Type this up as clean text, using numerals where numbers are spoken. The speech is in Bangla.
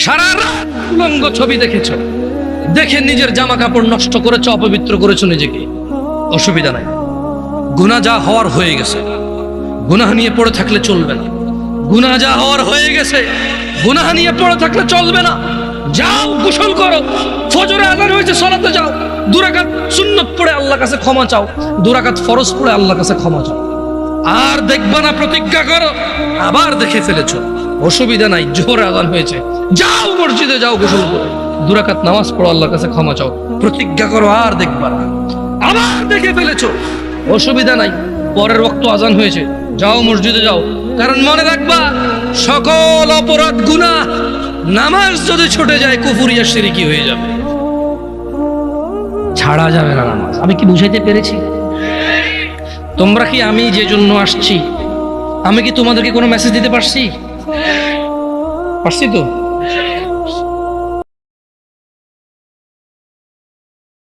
সারা রাত উলঙ্গ ছবি দেখেছো, দেখে নিজের জামা কাপড় নষ্ট করেছো, অপবিত্র করেছো নিজেকে, অসুবিধা নাই। গুনাহ যা হওয়ার হয়ে গেছে, গুনাহ নিয়ে পড়ে থাকলে চলবে না। গুনাহ যা হওয়ার হয়ে গেছে, গুনাহ নিয়ে পড়ে থাকলে চলবে না। যাও গোসল করো, ফজরে আযান হয়েছে সালাতে যাও, 2 রাকাত সুন্নাত পড়ে আল্লাহর কাছে ক্ষমা চাও, 2 রাকাত ফরজ পড়ে আল্লাহর কাছে ক্ষমা চাও। আর দেখবা না, প্রতিজ্ঞা করো। আবার দেখে ফেলেছো, অসুবিধা নাই, জোহর আযান হয়েছে, যাও মসজিদে যাও, গোসল করো, 2 রাকাত নামাজ পড়ো, আল্লাহর কাছে ক্ষমা চাও, প্রতিজ্ঞা করো, আর দেখবা না। আবার দেখে ফেলেছো, অসুবিধা নাই, পরের ওয়াক্ত আযান হয়েছে, যাও মসজিদে যাও। কারণ মনে রাখবা, সকল অপরাধ গুনাহ নামাজ যদি ছুটে যায় কুফরিয়া শিরকি হয়ে যাবে, ছাড়া যাবে না নামাজ। আমি কি বুঝাইতে পেরেছি? তোমরা কি, আমি যে জন্য আসছি, আমি কি তোমাদেরকে কোনো মেসেজ দিতে পারছি? পারছি তো?